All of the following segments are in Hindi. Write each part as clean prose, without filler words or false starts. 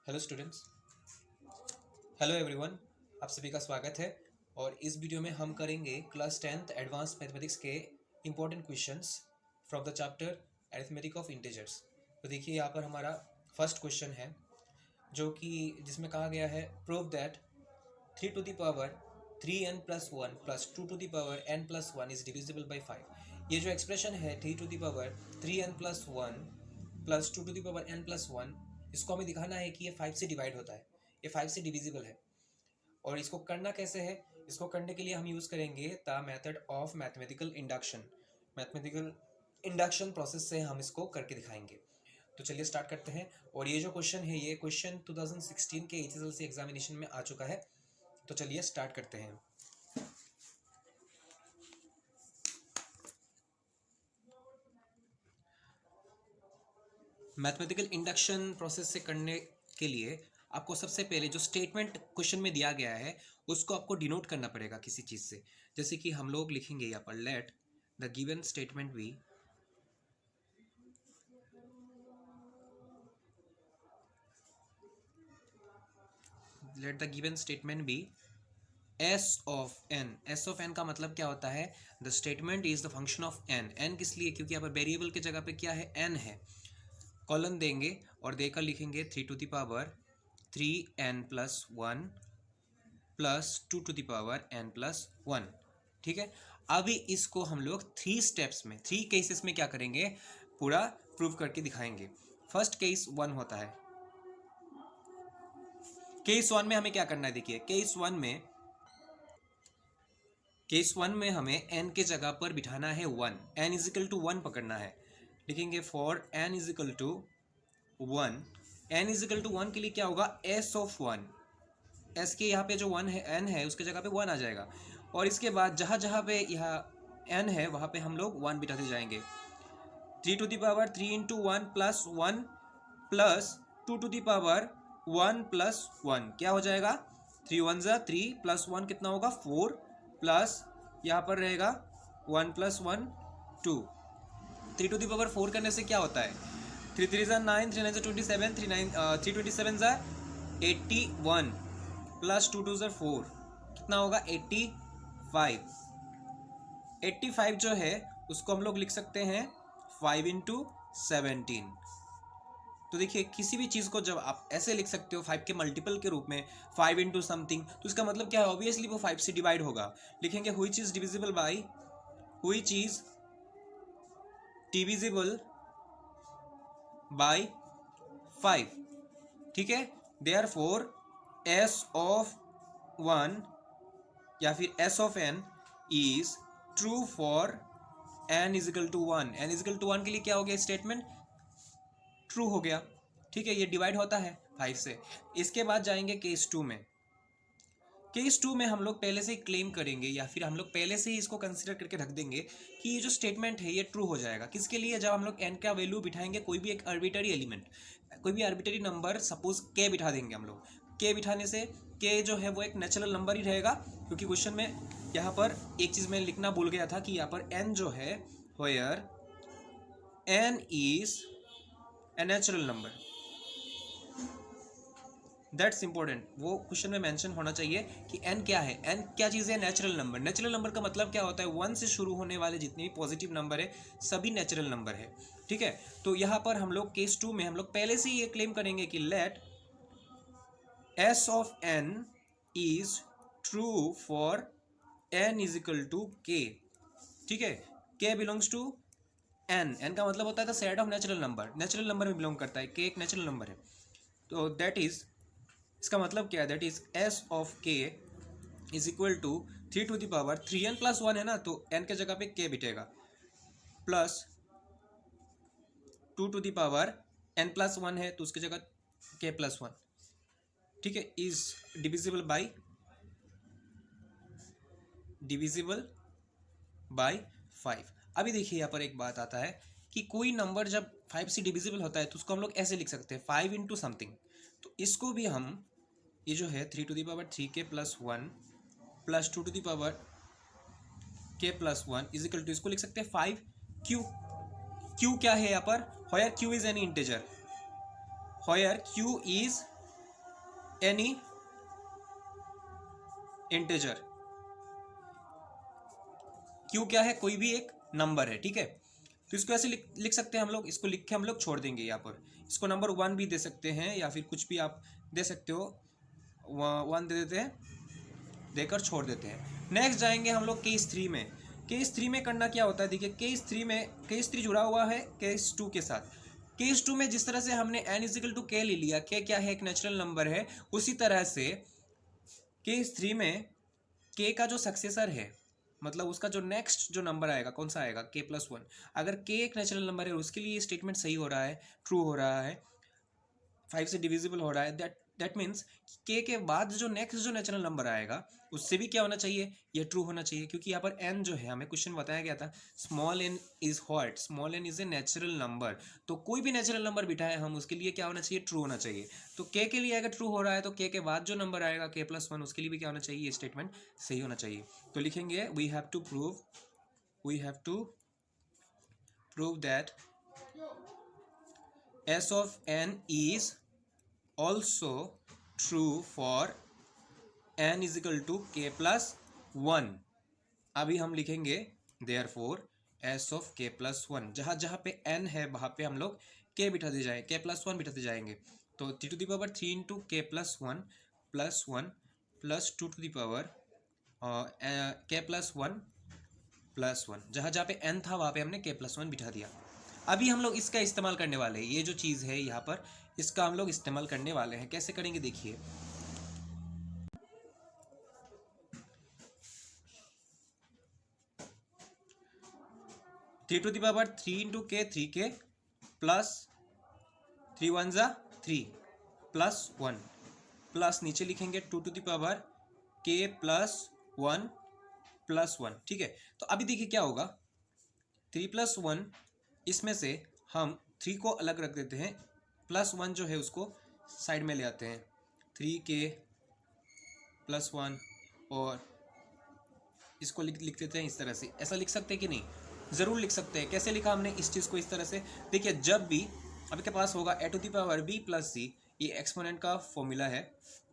Hello students, hello everyone. आप सभी का स्वागत है। और इस वीडियो में हम करेंगे क्लास 10th एडवांस मैथमेटिक्स के important questions from the chapter arithmetic of integers. तो देखिए यहाँ पर हमारा फर्स्ट क्वेश्चन है जो कि जिसमें कहा गया है prove that 3 to the power 3n plus 1 plus 2 to the power n plus 1 is divisible by 5। ये जो एक्सप्रेशन है 3 to the power 3n plus 1 plus 2 to the power n plus 1, इसको हमें दिखाना है कि ये 5 से डिवाइड होता है, ये 5 से डिविजिबल है। और इसको करना कैसे है? इसको करने के लिए हम यूज़ करेंगे the method of mathematical induction. Mathematical induction process से हम इसको करके दिखाएंगे। तो चलिए स्टार्ट करते हैं। और ये जो क्वेश्चन है ये क्वेश्चन 2016 के HSLC एग्जामिनेशन में आ चुका है। तो चलिए स्टार्ट करते हैं। मैथमेटिकल इंडक्शन प्रोसेस से करने के लिए आपको सबसे पहले जो स्टेटमेंट क्वेश्चन में दिया गया है उसको आपको डिनोट करना पड़ेगा किसी चीज़ से। जैसे कि हम लोग लिखेंगे यहाँ पर let the given statement be let the given statement be S of N. S of N का मतलब क्या होता है? The statement is the function of N. N किस लिए? क्योंकि यहाँ पर वेरिएबल की जगह पे क्या है? एन है। कॉलन देंगे और देकर लिखेंगे 3 to the power 3n plus 1 plus 2 to the power n plus 1। ठीक है, अभी इसको हम लोग 3 स्टेप्स में 3 केसेस में क्या करेंगे? पूरा प्रूव करके दिखाएंगे। फर्स्ट केस 1 होता है। केस 1 में हमें क्या करना है? देखिए केस 1 में हमें n के जगह पर बिठाना है 1। n इज इक्वल टू 1 पकड़ना है। लिखेंगे for n is equal to 1। n is equal to 1 के लिए क्या होगा? s of 1। s के यहाँ पे जो 1 है n है उसके जगह पे 1 आ जाएगा। और इसके बाद जहाँ जहाँ पे यहाँ n है वहाँ पे हम लोग 1 बिठाते जाएंगे। 3 to the power 3 into 1 plus 1 plus 2 to the power 1 plus 1 क्या हो जाएगा? 3 1 जा 3 प्लस 1 कितना होगा? 4 प्लस यहाँ पर रहेगा 1 plus 1 2। 3 to the power 4 करने से क्या होता है? 3 3 जा 9 3 9 जा 27 3 27 जा 81 प्लस 2 2 जा 4 कितना होगा? 85। 85 जो है उसको हम लोग लिख सकते हैं 5 into 17। तो देखिए किसी भी चीज़ को जब आप ऐसे लिख सकते हो 5 के मल्टीपल के रूप में 5 into समथिंग, तो इसका मतलब क्या है? ऑब्वियसली वो 5 से डिवाइड होगा। लिखेंगे which is divisible by which is divisible by 5। ठीक है, देयरफॉर s ऑफ 1 या फिर s of n is true for n is equal to 1। n is equal to 1 के लिए क्या हो गया? स्टेटमेंट ट्रू हो गया। ठीक है, ये डिवाइड होता है 5 से। इसके बाद जाएंगे केस 2 में। केस 2 में हम लोग पहले से ही क्लेम करेंगे या फिर हम लोग पहले से ही इसको कंसिडर करके रख देंगे कि ये जो स्टेटमेंट है ये ट्रू हो जाएगा। किसके लिए? जब हम लोग n का वैल्यू बिठाएंगे कोई भी एक आर्बिटरी एलिमेंट, कोई भी आर्बिटरी नंबर, सपोज k बिठा देंगे हम लोग। k बिठाने से k जो है वो एक नेचुरल नंबर ही रहेगा, क्योंकि क्वेश्चन में यहाँ पर एक चीज़ मैं लिखना भूल गया था कि यहाँ पर n जो है where n is a natural number, that's important. वो क्वेश्चन में मेंशन होना चाहिए कि n क्या है। n क्या चीज़ है? Natural number. नेचुरल नंबर का मतलब क्या होता है? 1 से शुरू होने वाले जितने भी पॉजिटिव नंबर है सभी नेचुरल नंबर है। ठीक है, तो यहाँ पर हम लोग केस 2 में हम लोग पहले से ही ये क्लेम करेंगे कि let s of n is true for n is equal to k। ठीक है, k बिलोंग्स टू n का मतलब होता है the set of natural number. Natural number में बिलोंग करता है, k एक नेचुरल नंबर है। तो दैट इज, इसका मतलब क्या है? That is s of k is equal to 3 to the power 3n plus 1 है ना, तो n के जगह पे k बिटेगा plus 2 to the power n plus 1 है तो उसकी जगह k plus 1। ठीक है, इज डिविजिबल बाई 5। अभी देखिए यहाँ पर एक बात आता है कि कोई नंबर जब 5 से डिविजिबल होता है तो उसको हम लोग ऐसे लिख सकते हैं 5 into समथिंग। तो इसको भी हम, ये जो है 3 to the power 3k plus 1 plus 2 to the power k plus 1 is equal to, इसको लिख सकते हैं 5q। q क्या है यहाँ पर? Where q is any integer, where q is any integer. Q क्या है, कोई भी एक नंबर है, ठीक है। तो इसको ऐसे लिख सकते हैं हम लोग, इसको लिख के हम लोग छोड़ देंगे यहाँ पर। इसको नंबर 1 भी दे सकते हैं या फिर कुछ भी आप दे सकते हो, 1 दे देते हैं, देकर छोड़ देते हैं। नेक्स्ट जाएंगे हम लोग केस 3 में। केस 3 में करना क्या होता है, देखिए केस 3 जुड़ा हुआ है केस 2 के साथ। केस 2 में जिस तरह से हमने n इजिकल टू के ले लिया, के क्या है, एक नेचुरल नंबर है, उसी तरह से केस 3 में के का जो सक्सेसर है, मतलब उसका जो नेक्स्ट जो नंबर आएगा कौन सा आएगा, k+1। अगर k एक नेचुरल नंबर है उसके लिए स्टेटमेंट सही हो रहा है, ट्रू हो रहा है, 5 से डिविजिबल हो रहा है, दैट मीन्स k के बाद जो नेक्स्ट जो नेचुरल नंबर आएगा उससे भी क्या होना चाहिए, ये ट्रू होना चाहिए। क्योंकि यहाँ पर n जो है, हमें क्वेश्चन बताया गया था small n is what, small n is a natural number. तो कोई भी नेचुरल नंबर बिठाए हम, उसके लिए क्या होना चाहिए, ट्रू होना चाहिए। तो k के लिए अगर ट्रू हो रहा है तो k के बाद जो नंबर आएगा k+1, उसके लिए भी क्या होना चाहिए, ये स्टेटमेंट सही होना चाहिए। तो लिखेंगे we have to prove that s of n is also true for n is equal to k+1। अभी हम लिखेंगे therefore s of k+1, जहाँ जहाँ पे n है वहाँ पे हम लोग k बिठाते जाएंगे, k+1 बिठाते जाएंगे। तो 3 इंटू k+1 +1 +2 k+1 जहाँ जहाँ पे n था वहाँ पे हमने k+1 बिठा दिया। अभी हम लोग इसका इस्तेमाल करने वाले हैं, ये जो चीज़ है यहाँ पर, इसका हम लोग इस्तेमाल करने वाले हैं। कैसे करेंगे देखिए, (3 इंटू के 3k प्लस 3 1 ज़ा 3 +1 प्लस नीचे लिखेंगे 2k+1 +1, ठीक है। तो अभी देखिए क्या होगा, 3+1, इसमें से हम 3 को अलग रख देते हैं, +1 जो है उसको साइड में ले आते हैं, 3k+1, और इसको लिख देते हैं इस तरह से। ऐसा लिख सकते हैं कि नहीं, ज़रूर लिख सकते हैं। कैसे लिखा हमने इस चीज़ को इस तरह से, देखिए जब भी आपके पास होगा a⁴b + c, ये एक्सपोनेंट का फॉर्मूला है,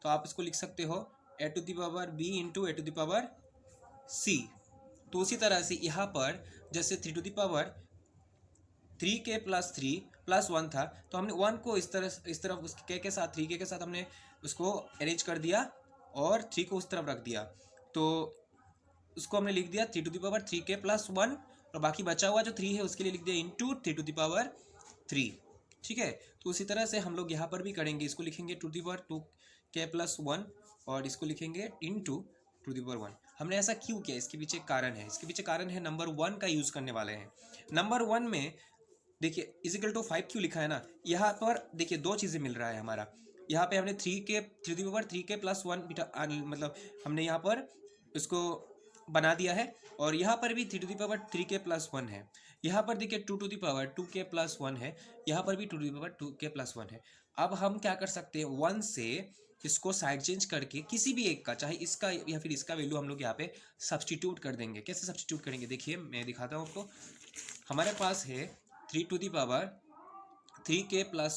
तो आप इसको लिख सकते हो a⁴b इंटू a⁴c। तो उसी तरह से यहाँ पर जैसे 3k + 3 +1 था, तो हमने 1 को इस तरफ उसके के साथ 3k के साथ हमने उसको अरेंज कर दिया और 3 को उस तरफ रख दिया। तो उसको हमने लिख दिया 3k + 1, और बाकी बचा हुआ जो 3 है उसके लिए लिख दिया इंटू 3, ठीक है। तो उसी तरह से हम लोग यहाँ पर भी करेंगे, इसको लिखेंगे 2k + 1 और इसको लिखेंगे इंटू 2 हमने ऐसा क्यों किया, इसके पीछे कारण है, इसके पीछे कारण है नंबर 1 का यूज़ करने वाले हैं। नंबर 1 में देखिए इजिकल टू 5 क्यों लिखा है ना, यहाँ पर देखिए दो चीज़ें मिल रहा है हमारा। यहाँ पे हमने 3k + 1 मतलब हमने यहाँ पर इसको बना दिया है, और यहाँ पर भी 3k + 1 है। यहाँ पर देखिए 2k + 1 है, यहाँ पर भी 2k + 1 है। अब हम क्या कर सकते हैं, 1 से इसको साइड चेंज करके किसी भी एक का, चाहे इसका या फिर इसका वैल्यू हम लोग यहाँ पे सब्सटीट्यूट कर देंगे। कैसे सब्सटीट्यूट करेंगे देखिए, मैं दिखाता हूँ आपको। हमारे पास है 3k +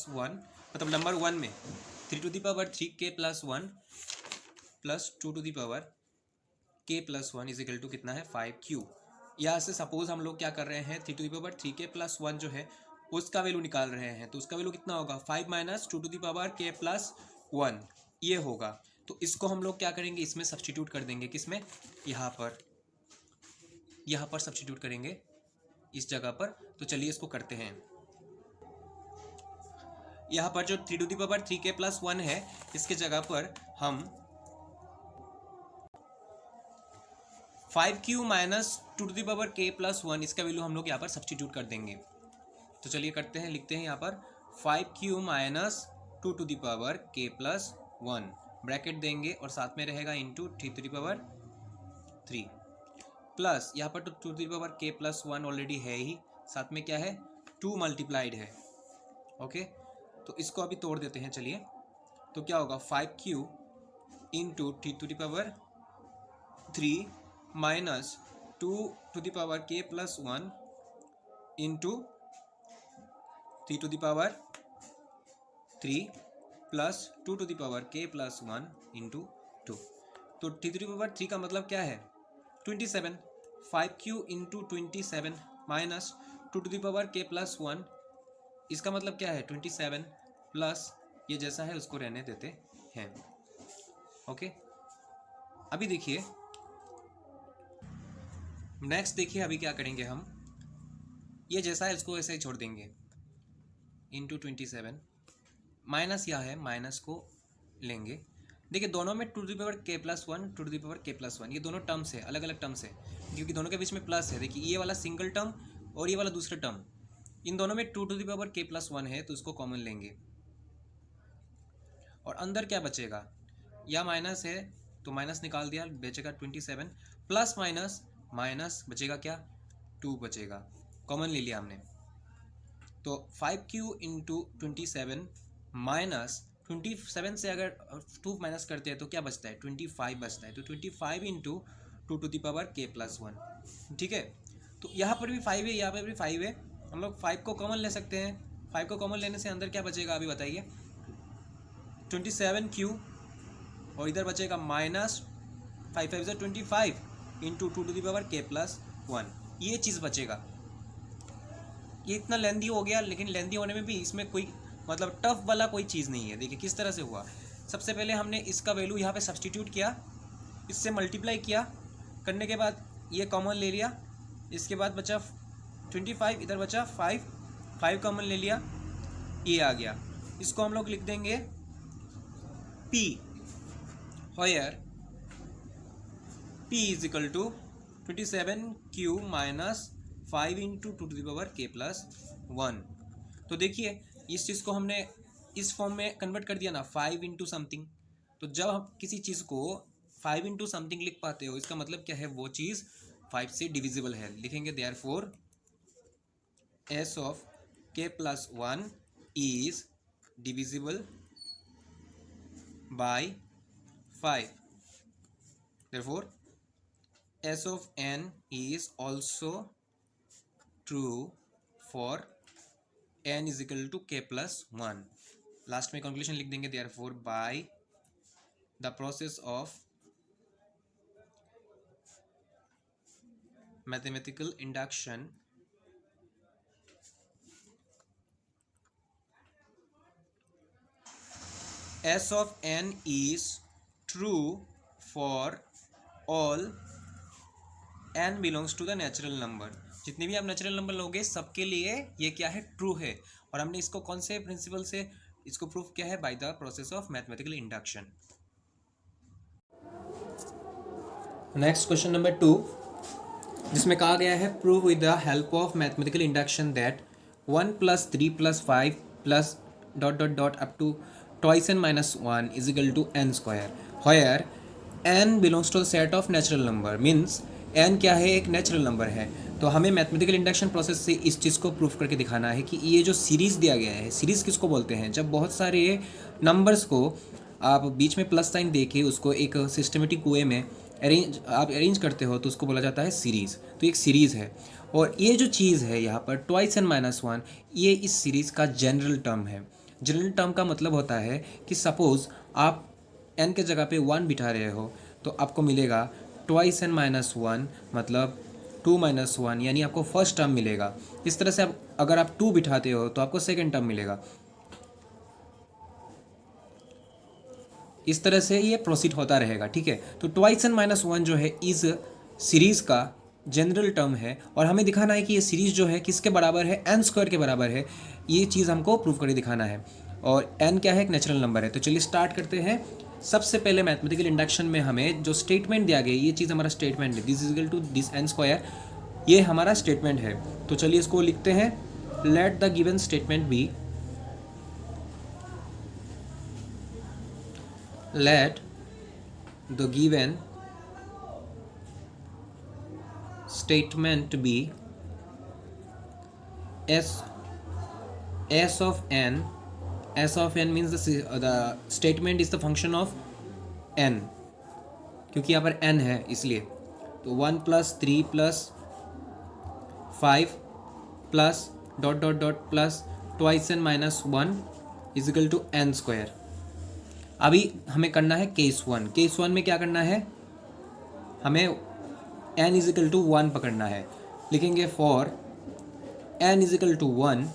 1, मतलब नंबर 1 में 3k + 1 plus 2k + 1 is equal to कितना है, 5q। यहाँ से सपोज हम लोग क्या कर रहे हैं, 3k + 1 जो है उसका वैल्यू निकाल रहे हैं, तो उसका वैल्यू कितना होगा, 5 - 2k + 1 ये होगा। तो इसको हम लोग क्या करेंगे, इसमें सब्सटीट्यूट कर देंगे, किसमें, यहाँ पर सब्सटीट्यूट करेंगे इस जगह पर। तो चलिए इसको करते हैं। यहाँ पर जो 3k + 1 है, इसके जगह पर हम 5q - 2k + 1 इसका वैल्यू हम लोग यहाँ पर सब्सटीट्यूट कर देंगे। तो चलिए करते हैं, लिखते हैं यहाँ पर 5q - 2k + 1 ब्रैकेट देंगे और साथ में रहेगा इंटू 3 प्लस यहाँ पर 2k + 1 ऑलरेडी है ही, साथ में क्या है, 2 मल्टीप्लाइड है, ओके। तो इसको अभी तोड़ देते हैं, चलिए। तो क्या होगा, 5q into 3 minus 2k + 1 into 3 plus plus 2 to the power k plus 1 into 2। तो 3 टू द पावर 3 का मतलब क्या है 27, 5q into 27 minus 2 to the power k plus 1, इसका मतलब क्या है 27 प्लस ये जैसा है उसको रहने देते हैं। ओके, अभी देखिए नेक्स्ट, देखिए अभी क्या करेंगे हम, ये जैसा है इसको ऐसे ही छोड़ देंगे इंटू 27 माइनस यह है माइनस को लेंगे। देखिए दोनों में 2 to the power k plus 1 2 to the power k plus 1 ये दोनों टर्म्स है, अलग अलग टर्म्स है क्योंकि दोनों के बीच में प्लस है। देखिए ये वाला सिंगल टर्म और ये वाला दूसरा टर्म, इन दोनों में 2 to the power k plus 1 है तो इसको कॉमन लेंगे और अंदर क्या बचेगा, या माइनस है तो माइनस निकाल दिया, बचेगा 27 प्लस माइनस माइनस बचेगा क्या 2 बचेगा, कॉमन ले लिया हमने। तो 5q इंटू 27 माइनस 27 से अगर 2 माइनस करते हैं तो क्या बचता है 25 बचता है। तो 25 into 2 to the power k plus 1, ठीक है। तो यहाँ पर भी 5 है, यहाँ पर भी 5 है, हम लोग 5 को कॉमन ले सकते हैं। 5 को कॉमन लेने से अंदर क्या बचेगा अभी बताइए 27q और इधर बचेगा माइनस 5 5 से 25 into 2 to the power k plus 1, ये चीज़ बचेगा। ये इतना लेंदी हो गया, लेकिन लेंदी होने में भी इसमें कोई मतलब टफ वाला कोई चीज़ नहीं है। देखिए किस तरह से हुआ, सबसे पहले हमने इसका वैल्यू यहाँ पे सब्सटीट्यूट किया, इससे मल्टीप्लाई किया, करने के बाद ये कॉमन ले लिया, इसके बाद बचा 25, इधर बचा 5 कॉमन ले लिया, ये आ गया। इसको हम लोग लिख देंगे p, where p is equal to 27q minus 5 into 2 to the power k plus 1। तो देखिए इस चीज़ को हमने इस फॉर्म में कन्वर्ट कर दिया ना 5 इंटू समथिंग। तो जब हम किसी चीज़ को 5 इंटू समथिंग लिख पाते हो इसका मतलब क्या है वो चीज़ 5 से डिविजिबल है। लिखेंगे therefore s of k plus 1 is divisible by 5। Therefore s of n is also true for n is equal to k plus 1। Last में कंक्लूजन लिख देंगे therefore by the process of mathematical induction s of n is true for all n belongs to the natural number. जितने भी आप नेचुरल नंबर लोगे सबके लिए ये क्या है ट्रू है। और हमने इसको कौन से प्रिंसिपल से इसको प्रूफ किया है by the process of mathematical induction. Next question number 2 जिसमें कहा गया है prove with the help of mathematical induction that 1 plus 3 plus 5 plus dot dot dot up to twice n minus 1 is equal to n square, where n belongs to the set of natural number. Means n क्या है एक नेचुरल नंबर है। तो हमें मैथमेटिकल इंडक्शन प्रोसेस से इस चीज़ को प्रूफ करके दिखाना है कि ये जो सीरीज़ दिया गया है, सीरीज़ किसको बोलते हैं जब बहुत सारे नंबर्स को आप बीच में प्लस साइन दे के उसको एक सिस्टमेटिक वे में अरेंज करते हो तो उसको बोला जाता है सीरीज़। तो एक सीरीज़ है और ये जो चीज़ है यहाँ पर ट्वाइस n माइनस 1 ये इस सीरीज़ का जनरल टर्म है। जनरल टर्म का मतलब होता है कि सपोज़ आप n के जगह पे 1 बिठा रहे हो तो आपको मिलेगा ट्वाइस n माइनस 1 मतलब 2 माइनस 1 यानी आपको फर्स्ट टर्म मिलेगा। इस तरह से आप अगर आप 2 बिठाते हो तो आपको सेकेंड टर्म मिलेगा। इस तरह से ये प्रोसीड होता रहेगा, ठीक है। तो ट्वाइस n माइनस 1 जो है इस सीरीज़ का जनरल टर्म है और हमें दिखाना है कि ये सीरीज़ जो है किसके बराबर है n स्क्वायर के बराबर है। ये चीज़ हमको प्रूफ करके दिखाना है और n क्या है एक नेचुरल नंबर है। तो चलिए स्टार्ट करते हैं। सबसे पहले मैथमेटिकल इंडक्शन में हमें जो स्टेटमेंट दिया गया ये चीज़ हमारा स्टेटमेंट है, this is equal to this n square, ये हमारा स्टेटमेंट है। तो चलिए इसको लिखते हैं, let the given statement be, let the given statement be s of n means the statement is the function of n, क्योंकि यहाँ पर n है इसलिए। तो 1 plus 3 plus 5 plus dot dot dot plus twice n minus 1 is equal to n square. अभी हमें करना है केस वन। केस वन में क्या करना है, हमें n इजिकल टू 1 पकड़ना है। लिखेंगे फॉर n इजिकल टू 1।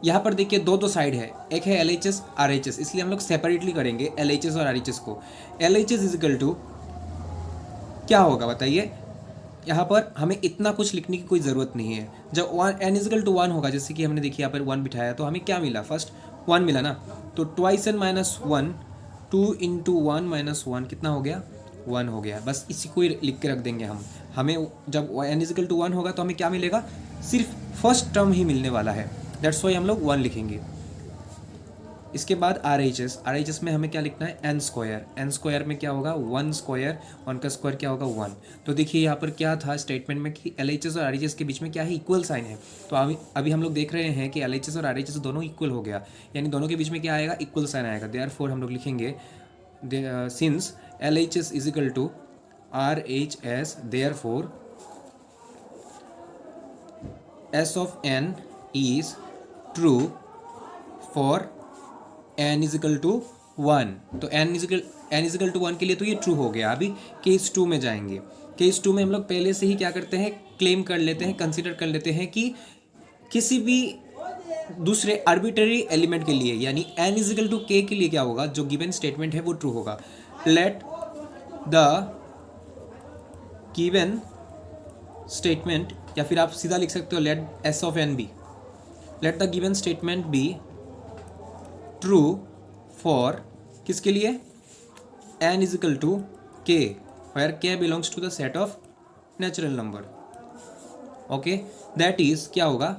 यहाँ पर देखिए दो साइड है, एक है LHS RHS, इसलिए हम लोग सेपरेटली करेंगे LHS और RHS को। LHS इजिकल टू क्या होगा बताइए, यहाँ पर हमें इतना कुछ लिखने की कोई ज़रूरत नहीं है। जब n इजिकल टू 1 होगा, जैसे कि हमने देखिए यहाँ पर 1 बिठाया, तो हमें क्या मिला, फर्स्ट 1 मिला ना, तो twice n minus 1, 2 into 1 minus 1 कितना हो गया, 1 हो गया। बस इसी को ही लिख के रख देंगे हम। हमें जब n इजिकल टू 1 होगा तो हमें क्या मिलेगा, सिर्फ फर्स्ट टर्म ही मिलने वाला है, दैट्स वाई हम लोग 1 लिखेंगे। इसके बाद RHS में हमें क्या लिखना है, n स्क्वायर में क्या होगा, 1 स्क्वायर, 1 का स्क्वायर क्या होगा 1। तो देखिए यहाँ पर क्या था स्टेटमेंट में कि LHS और RHS के बीच में क्या है, इक्वल साइन है। तो अभी हम लोग देख रहे हैं कि LHS और RHS दोनों इक्वल हो गया, यानी दोनों के बीच में क्या आएगा, इक्वल साइन आएगा। देयरफॉर हम लोग लिखेंगे since LHS is equal to RHS, therefore S of n is true for n is equal to 1। तो n इजिकल टू 1 के लिए तो ये ट्रू हो गया। अभी केस 2 में जाएंगे। केस 2 में हम लोग पहले से ही क्या करते हैं, क्लेम कर लेते हैं, कंसीडर कर लेते हैं कि किसी भी दूसरे आर्बिट्ररी एलिमेंट के लिए, यानी n इजिकल टू k के लिए क्या होगा, जो गिवन स्टेटमेंट है वो ट्रू होगा। लेट द गिवन स्टेटमेंट, या फिर आप सीधा लिख सकते हो let S of n be, let the given statement be true for किसके लिए, n is equal to k, where k belongs to the set of natural number. Okay, that is क्या होगा,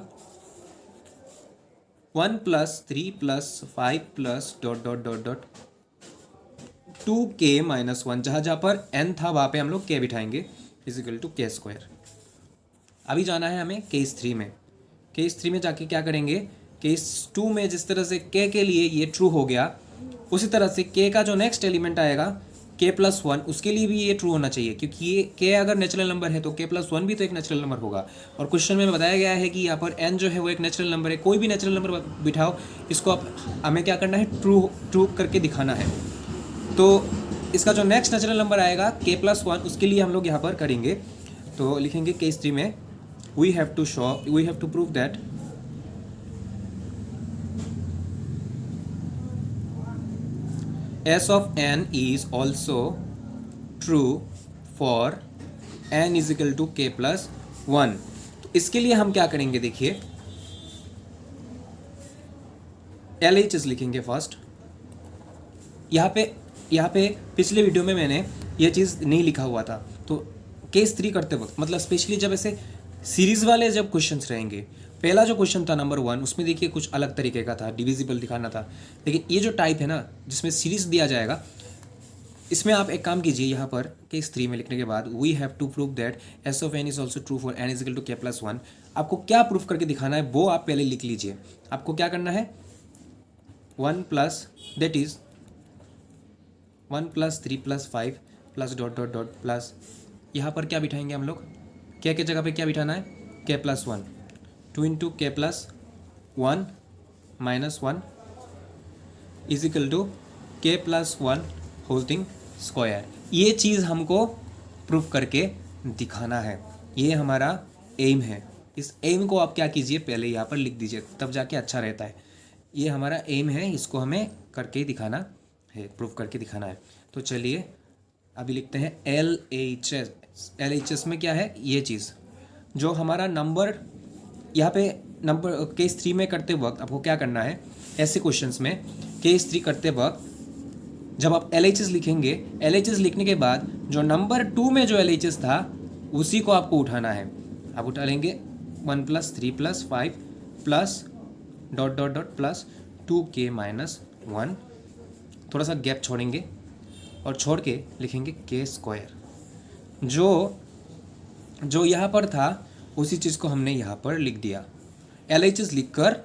1 plus 3 plus 5 plus dot dot dot dot 2k minus 1, जहाँ पर n था वहाँ पे हम लोग k बिठाएंगे, इजिकल टू k स्क्वायर। अभी जाना है हमें केस 3 में। केस 3 में जाके क्या करेंगे, केस 2 में जिस तरह से k के लिए ये ट्रू हो गया, उसी तरह से k का जो नेक्स्ट एलिमेंट आएगा k प्लस 1, उसके लिए भी ये ट्रू होना चाहिए, क्योंकि ये k अगर नेचुरल नंबर है तो k प्लस 1 भी तो एक नेचुरल नंबर होगा। और क्वेश्चन में बताया गया है कि यहाँ पर n जो है वो एक नेचुरल नंबर है। कोई भी नेचुरल नंबर बिठाओ, इसको आप हमें क्या करना है, ट्रू करके दिखाना है। तो इसका जो नेक्स्ट नेचुरल नंबर आएगा k प्लस 1, उसके लिए हम लोग यहाँ पर करेंगे। तो लिखेंगे केस 3 में we have to prove that S of n is also true for n is equal to k plus 1। तो इसके लिए हम क्या करेंगे, देखिए LHS लिखेंगे फर्स्ट। यहाँ पे पिछले वीडियो में मैंने ये चीज़ नहीं लिखा हुआ था, तो केस 3 करते वक्त, मतलब स्पेशली जब ऐसे सीरीज वाले जब क्वेश्चंस रहेंगे, पहला जो क्वेश्चन था नंबर 1, उसमें देखिए कुछ अलग तरीके का था, डिविजिबल दिखाना था। लेकिन ये जो टाइप है ना, जिसमें सीरीज दिया जाएगा, इसमें आप एक काम कीजिए, यहाँ पर केस 3 में लिखने के बाद we have to prove that S of n is also true for n is equal to k plus 1। आपको क्या प्रूफ करके दिखाना है वो आप पहले लिख लीजिए। आपको क्या करना है, 1 plus that is 1 plus 3 plus 5 plus dot dot dot plus, यहाँ पर क्या बिठाएंगे हम लोग, k के जगह पे क्या बिठाना है, k plus 1, 2 into k plus 1 minus 1 is equal to k plus 1 whole thing square. ये चीज़ हमको प्रूफ करके दिखाना है, ये हमारा एम है। इस एम को आप क्या कीजिए, पहले यहाँ पर लिख दीजिए, तब जाके अच्छा रहता है। ये हमारा एम है, इसको हमें करके दिखाना है, प्रूफ करके दिखाना है। तो चलिए अभी लिखते हैं LHS में क्या है, ये चीज़ जो हमारा नंबर, यहाँ पे नंबर केस 3 में करते वक्त आपको क्या करना है, ऐसे क्वेश्चंस में केस 3 करते वक्त जब आप LHS लिखेंगे, LHS लिखने के बाद जो नंबर 2 में जो LHS था उसी को आपको उठाना है। आप उठा लेंगे 1 plus 3 plus 5 plus dot dot dot plus 2k minus 1, थोड़ा सा गैप छोड़ेंगे और छोड़ के लिखेंगे k स्क्वायर। जो यहाँ पर था उसी चीज़ को हमने यहाँ पर लिख दिया। LHS लिखकर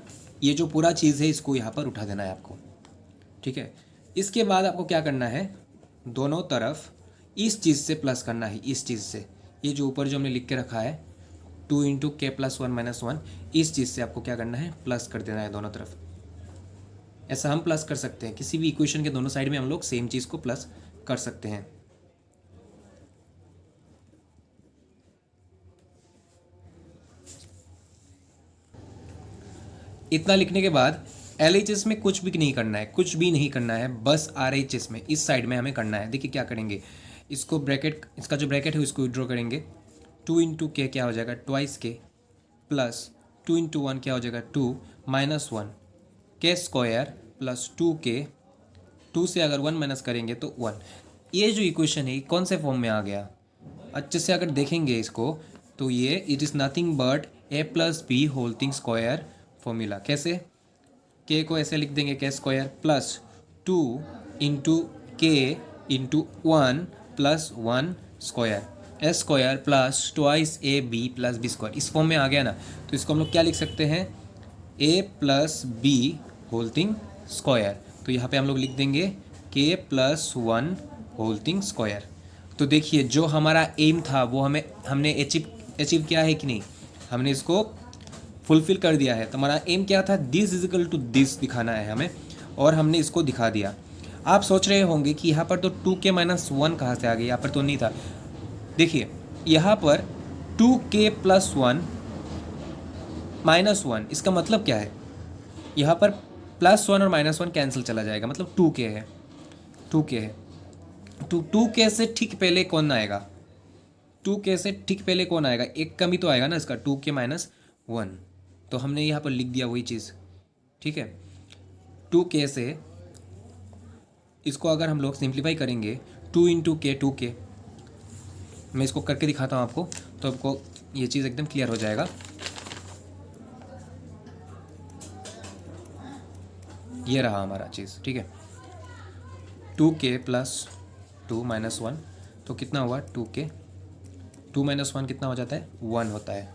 ये जो पूरा चीज़ है इसको यहाँ पर उठा देना है आपको, ठीक है। इसके बाद आपको क्या करना है, दोनों तरफ इस चीज़ से प्लस करना है, इस चीज़ से, ये जो ऊपर जो हमने लिख के रखा है 2 इंटू k प्लस 1 माइनस 1, इस चीज़ से आपको क्या करना है, प्लस कर देना है दोनों तरफ। ऐसा हम प्लस कर सकते हैं, किसी भी इक्वेशन के दोनों साइड में हम लोग सेम चीज़ को प्लस कर सकते हैं। इतना लिखने के बाद LHS में कुछ भी नहीं करना है, कुछ भी नहीं करना है, बस RHS में इस साइड में हमें करना है। देखिए क्या करेंगे, इसको ब्रैकेट, इसका जो ब्रैकेट है उसको विड्रॉ करेंगे। 2 इंटू के क्या हो जाएगा, ट्वाइस के, प्लस 2 इंटू 1 क्या हो जाएगा, 2, माइनस 1 के स्क्वायर प्लस 2 के, 2 से अगर 1 माइनस करेंगे तो 1। ये जो इक्वेशन है कौन से फॉर्म में आ गया, अच्छे से अगर देखेंगे इसको तो ये it is nothing but a plus b whole thing square formula. कैसे, के को ऐसे लिख देंगे k square plus 2 into k into 1 plus 1 square, s square plus twice a b plus b square. इस फॉर्म में आ गया ना, तो इसको हम लोग क्या लिख सकते हैं, a plus b whole thing square. तो यहाँ पे हम लोग लिख देंगे के प्लस 1 होल थिंग स्क्वायर। तो देखिए जो हमारा एम था वो हमने अचीव किया है कि नहीं, हमने इसको फुलफिल कर दिया है। तो हमारा एम क्या था, this is equal to this दिखाना है हमें, और हमने इसको दिखा दिया। आप सोच रहे होंगे कि यहाँ पर तो 2k माइनस 1 कहाँ से आ गई, यहाँ पर तो नहीं था। देखिए यहाँ पर 2k प्लस 1 माइनस 1, इसका मतलब क्या है, यहाँ पर प्लस 1 और माइनस 1 कैंसिल चला जाएगा, मतलब 2k है, 2k है। तो 2k से ठीक पहले कौन आएगा, 2k से ठीक पहले कौन आएगा, एक कम ही तो आएगा ना इसका, 2k माइनस 1। तो हमने यहाँ पर लिख दिया वही चीज़, ठीक है। 2k से इसको अगर हम लोग सिंप्लीफाई करेंगे, 2 इंटू के 2k, मैं इसको करके दिखाता हूँ आपको, तो आपको ये चीज़ एकदम क्लियर हो जाएगा। ये रहा हमारा चीज़, ठीक है। 2k प्लस 2 माइनस 1, तो कितना हुआ 2k, 2 माइनस 1 कितना हो जाता है, 1 होता है।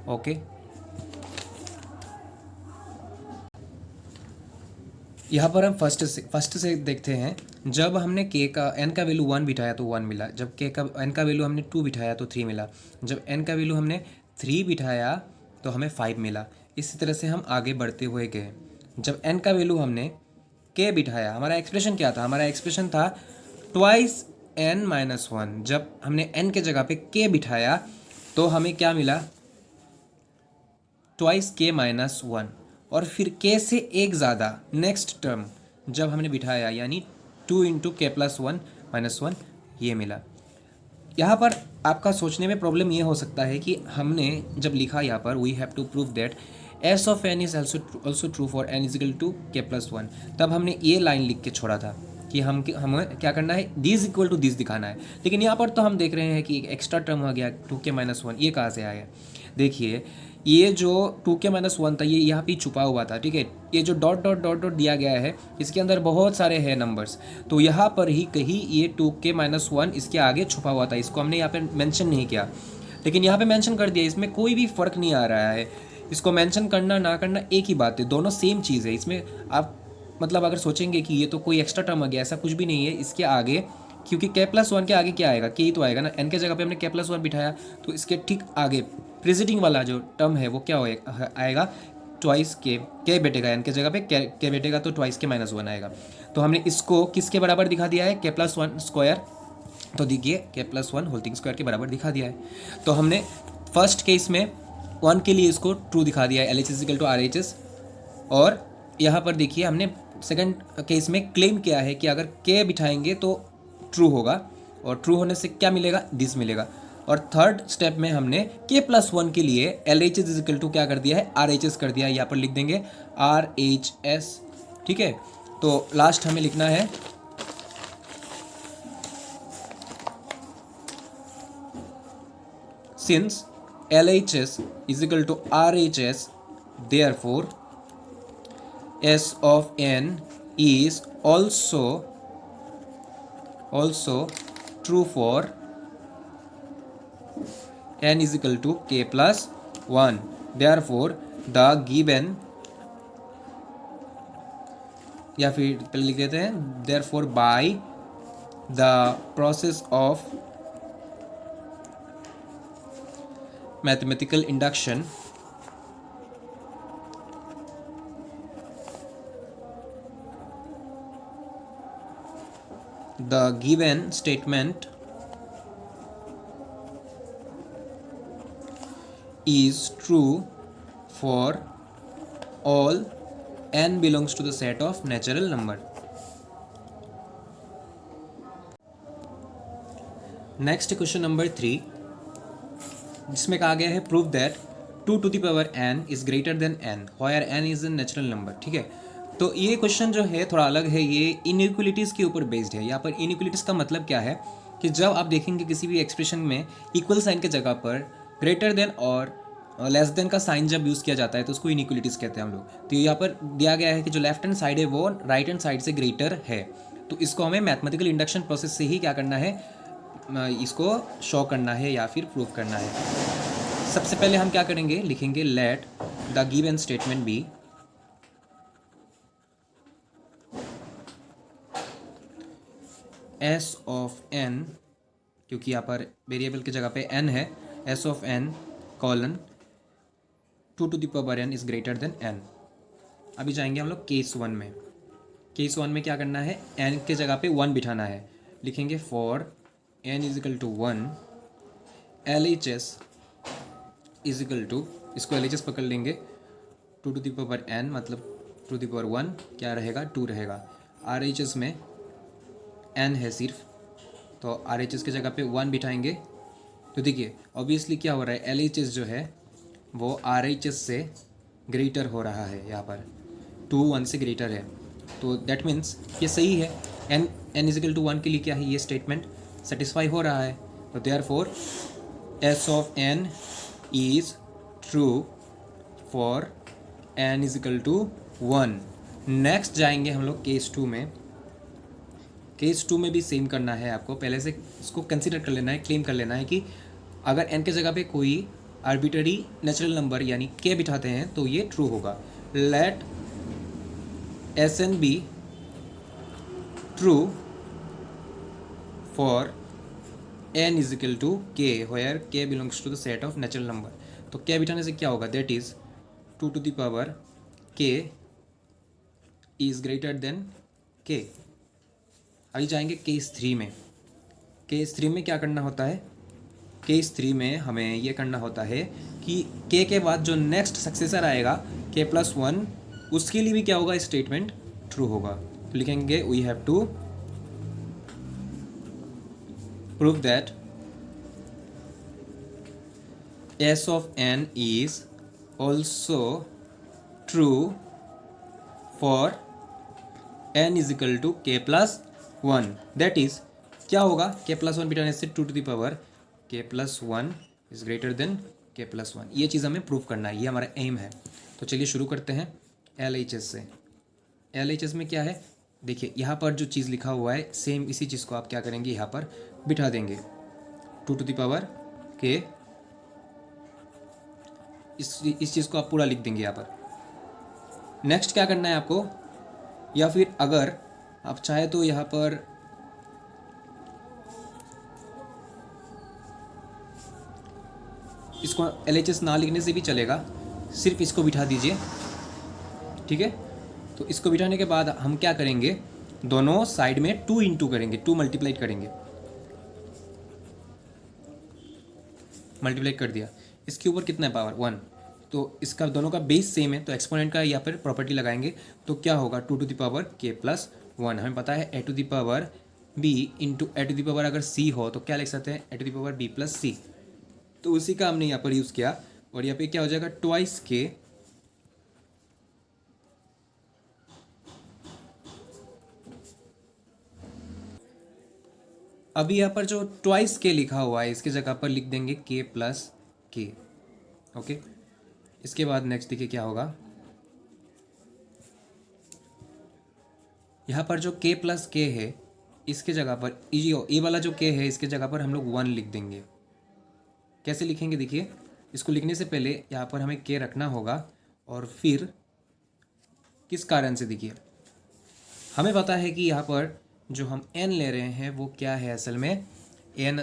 ओके, यहाँ पर हम फर्स्ट से देखते हैं। जब हमने k का n का वैल्यू 1 बिठाया तो 1 मिला, जब k का n का वैल्यू हमने 2 बिठाया तो 3 मिला, जब n का वैल्यू हमने 3 बिठाया तो हमें 5 मिला। इसी तरह से हम आगे बढ़ते हुए गए। जब n का वैल्यू हमने k बिठाया, हमारा एक्सप्रेशन क्या था, हमारा एक्सप्रेशन था ट्वाइस n माइनस 1। जब हमने n के जगह पे k बिठाया तो हमें क्या मिला, ट्वाइस k माइनस 1। और फिर k से एक ज़्यादा नेक्स्ट टर्म जब हमने बिठाया, यानी 2 इंटू के प्लस 1 माइनस 1, ये मिला। यहाँ पर आपका सोचने में प्रॉब्लम ये हो सकता है कि हमने जब लिखा यहाँ पर we have to prove that S of n is also true for n is equal to k plus 1, तब हमने ये लाइन लिख के छोड़ा था कि हमें क्या करना है, दिस इक्वल टू दिस दिखाना है। लेकिन यहाँ पर तो हम देख रहे हैं कि एक एक्स्ट्रा टर्म आ गया 2k माइनस 1, ये कहाँ से आया। देखिए ये जो 2k माइनस 1 था ये यहाँ पे छुपा हुआ था, ठीक है। ये जो डॉट डॉट डॉट डॉट दिया गया है इसके अंदर बहुत सारे हैं नंबर्स, तो यहाँ पर ही कहीं ये 2k माइनस 1 इसके आगे छुपा हुआ था, इसको हमने यहाँ पे मेंशन नहीं किया, लेकिन यहाँ पे मेंशन कर दिया। इसमें कोई भी फ़र्क नहीं आ रहा है, इसको मेंशन करना ना करना एक ही बात है, दोनों सेम चीज़ है। इसमें आप मतलब अगर सोचेंगे कि ये तो कोई एक्स्ट्रा टर्म आ गया, ऐसा कुछ भी नहीं है इसके आगे, क्योंकि के प्लस 1 के आगे क्या आएगा, के ही तो आएगा ना। एन के जगह पे हमने के प्लस 1 बिठाया तो इसके ठीक आगे प्रेसिडिंग वाला जो टर्म है वो क्या आएगा, ट्वाइस के बेटेगा, एन के जगह पे के बेटेगा तो ट्वाइस के माइनस 1 आएगा। तो हमने इसको किसके बराबर दिखा दिया है, के प्लस 1 स्क्वायर। तो देखिए के प्लस 1 होल थिंग स्क्वायर के बराबर दिखा दिया है। तो हमने फर्स्ट केस में 1 के लिए इसको ट्रू दिखा दिया है, LHS is equal to RHS। और यहाँ पर देखिए हमने सेकंड केस में क्लेम किया है कि अगर के बिठाएंगे तो ट्रू होगा, और ट्रू होने से क्या मिलेगा, दिस मिलेगा। और थर्ड स्टेप में हमने के प्लस 1 के लिए LHS इज इक्वल टू क्या कर दिया है, RHS कर दिया है। यहाँ पर लिख देंगे RHS, ठीक है। तो लास्ट हमें लिखना है since LHS is equal to RHS, therefore S of n is also true for n is equal to k plus 1. Therefore the given, या फिर पहले लिख देते हैं therefore by the process of mathematical induction the given statement is true for all n belongs to the set of natural number. Next question number 3, जिसमें कहा गया है prove that 2 to the power n is greater than n where n is an natural number. ठीक है, तो ये क्वेश्चन जो है थोड़ा अलग है, ये इनइक्वलिटीज़ के ऊपर बेस्ड है. यहाँ पर इनइक्वलिटीज़ का मतलब क्या है कि जब आप देखेंगे किसी भी एक्सप्रेशन में इक्वल साइन के जगह पर ग्रेटर देन और लेस देन का साइन जब यूज़ किया जाता है तो उसको इनइक्वलिटीज़ कहते हैं हम लोग. तो यहाँ पर दिया गया है कि जो लेफ्ट हैंड साइड है वो राइट हैंड साइड से ग्रेटर है, तो इसको हमें मैथमेटिकल इंडक्शन प्रोसेस से ही क्या करना है, इसको शो करना है या फिर प्रूव करना है. सबसे पहले हम क्या करेंगे, लिखेंगे let the given statement be S of n, क्योंकि यहाँ पर वेरिएबल की जगह पे एन है, S of n colon 2 to the power n is greater than n. अभी जाएंगे हम लोग केस 1 में. केस 1 में क्या करना है, n के जगह पे 1 बिठाना है. लिखेंगे for n is equal to 1 LHS is equal to, इसको LHS पकड़ लेंगे 2 to the power n मतलब 2 to the power 1 क्या रहेगा, 2 रहेगा. RHS में n है सिर्फ, तो RHS की जगह पे 1 बिठाएंगे. तो देखिए ऑब्वियसली क्या हो रहा है, LHS जो है वो RHS से ग्रेटर हो रहा है. यहाँ पर 2 1 से ग्रेटर है, तो दैट मीन्स ये सही है. n इज इक्वल टू 1 के लिए क्या है, ये स्टेटमेंट सेटिस्फाई हो रहा है. तो therefore s of n is true for n is equal to 1. Next जाएंगे हम लोग केस 2 में. केस 2 में भी सेम करना है आपको, पहले से इसको कंसिडर कर लेना है, क्लेम कर लेना है कि अगर n के जगह पे कोई आर्बिट्ररी नेचुरल नंबर यानी k बिठाते हैं तो ये ट्रू होगा. Let Sn be true for n is equal to k where k belongs to the set of natural number. तो k बिठाने से क्या होगा, that is 2 to the power k is greater than k. अभी जाएंगे केस 3 में. केस 3 में क्या करना होता है, केस 3 में हमें ये करना होता है कि k के बाद जो नेक्स्ट सक्सेसर आएगा k+1, उसके लिए भी क्या होगा, स्टेटमेंट ट्रू होगा. तो लिखेंगे we have to prove that s of n is also true for n is equal to k+1. That is क्या होगा, k+1 बिठाने से 2 to the power k+1 is greater then k+1. ये चीज़ हमें प्रूव करना है, ये हमारा एम है. तो चलिए शुरू करते हैं LHS से. LHS में क्या है, देखिए यहाँ पर जो चीज़ लिखा हुआ है सेम इसी चीज़ को आप क्या करेंगे, यहाँ पर बिठा देंगे 2 to the power k. इस चीज़ को आप पूरा लिख देंगे यहाँ पर. नेक्स्ट क्या करना है आपको, या फिर अगर आप चाहे तो यहाँ पर इसको LHS ना लिखने से भी चलेगा, सिर्फ इसको बिठा दीजिए. ठीक है, तो इसको बिठाने के बाद हम क्या करेंगे, दोनों साइड में 2 into करेंगे, 2 मल्टीप्लाइड करेंगे. मल्टीप्लाई कर दिया, इसके ऊपर कितना है पावर 1, तो इसका दोनों का बेस सेम है, तो एक्सपोनेंट का यहाँ पर प्रॉपर्टी लगाएंगे. तो क्या होगा, 2 to the power k+1. हमें पता है a to the power b into a to the power अगर c हो तो क्या लिख सकते हैं, a to the power b+c. तो उसी का हमने यहाँ पर यूज़ किया, और यहाँ पे क्या हो जाएगा, ट्वाइस k अभी यहाँ पर जो ट्वाइस k लिखा हुआ है इसकी जगह पर लिख देंगे k+k. ओके, इसके बाद नेक्स्ट देखिए क्या होगा, यहाँ पर जो k+k है इसके जगह पर ये वाला जो k है इसके जगह पर हम लोग 1 लिख देंगे. कैसे लिखेंगे, देखिए इसको लिखने से पहले यहाँ पर हमें k रखना होगा, और फिर किस कारण से, देखिए हमें पता है कि यहाँ पर जो हम n ले रहे हैं वो क्या है, असल में n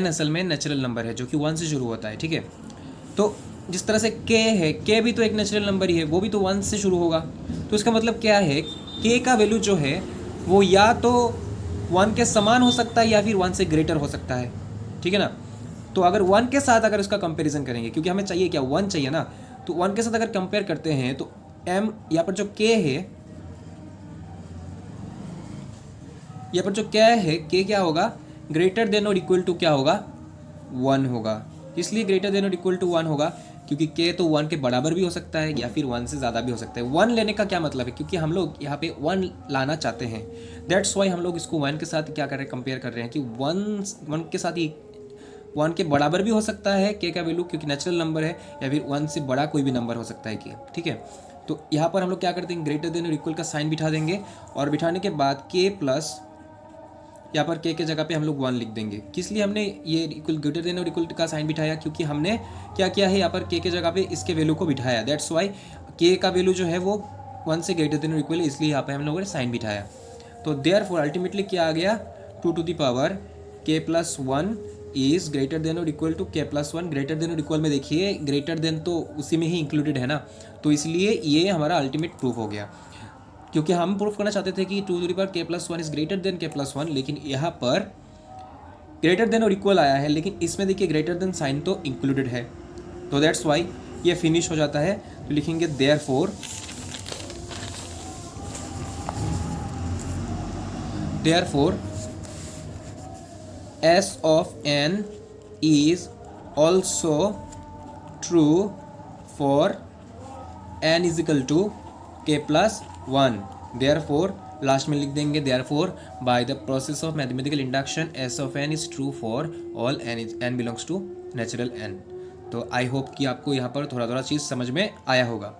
असल में नेचुरल नंबर है जो कि 1 से शुरू होता है. ठीक है, तो जिस तरह से k है, k भी तो एक नेचुरल नंबर ही है, वो भी तो 1 से शुरू होगा. तो इसका मतलब क्या है, के का वैल्यू जो है वो या तो 1 के समान हो सकता है या फिर 1 से ग्रेटर हो सकता है, ठीक है ना। तो अगर 1 के साथ अगर इसका कंपैरिजन करेंगे, क्योंकि हमें चाहिए क्या, 1 चाहिए ना, तो 1 के साथ अगर कंपेयर करते हैं तो m यहाँ पर जो k है, यहाँ पर जो k क्या होगा, ग्रेटर देन और इक्वल टू क्या होगा, 1 होगा। इसलिए ग्रेटर देन और इक्वल टू 1 होगा क्योंकि k तो 1 के बराबर भी हो सकता है या फिर 1 से ज़्यादा भी हो सकता है। 1 लेने का क्या मतलब है, क्योंकि हम लोग यहाँ पे 1 लाना चाहते हैं, दैट्स वाई हम लोग इसको 1 के साथ क्या कर रहे हैं, कंपेयर कर रहे हैं कि 1 के साथ ही 1 के बराबर भी हो सकता है k का वैल्यू, क्योंकि नेचुरल नंबर है, या फिर 1 से बड़ा कोई भी नंबर हो सकता है k, ठीक है। तो यहाँ पर हम लोग क्या करते हैं, ग्रेटर देन और इक्वल का साइन बिठा देंगे, और बिठाने के बाद k प्लस यहाँ पर k के जगह पे हम लोग 1 लिख देंगे। किस लिए हमने ये इक्वल ग्रेटर देन और इक्वल का साइन बिठाया, क्योंकि हमने क्या किया है, यहाँ पर k के जगह पे इसके वैल्यू को बिठाया, दैट्स वाई k का वैल्यू जो है वो 1 से ग्रेटर देन और इक्वल है, इसलिए यहाँ पे हम लोगों ने साइन बिठाया। तो देयरफॉर अल्टीमेटली क्या आ गया, 2 to the power k plus 1 is greater than और equal to k plus 1। Greater than और इक्वल में देखिए ग्रेटर देन तो उसी में ही इंक्लूडेड है ना, तो इसलिए ये हमारा अल्टीमेट प्रूफ हो गया, क्योंकि हम प्रूफ करना चाहते थे कि 2 to the power k plus 1 is greater than k plus 1, लेकिन यहाँ पर ग्रेटर देन और इक्वल आया है, लेकिन इसमें देखिए ग्रेटर देन साइन तो इंक्लूडेड है, तो दैट्स वाई ये फिनिश हो जाता है। तो लिखेंगे therefore S of n is also true for n is equal to k plus 1। Therefore last में लिख देंगे therefore by the process of mathematical induction S of n is true for all n belongs to natural n। तो आई होप कि आपको यहाँ पर थोड़ा थोड़ा चीज़ समझ में आया होगा।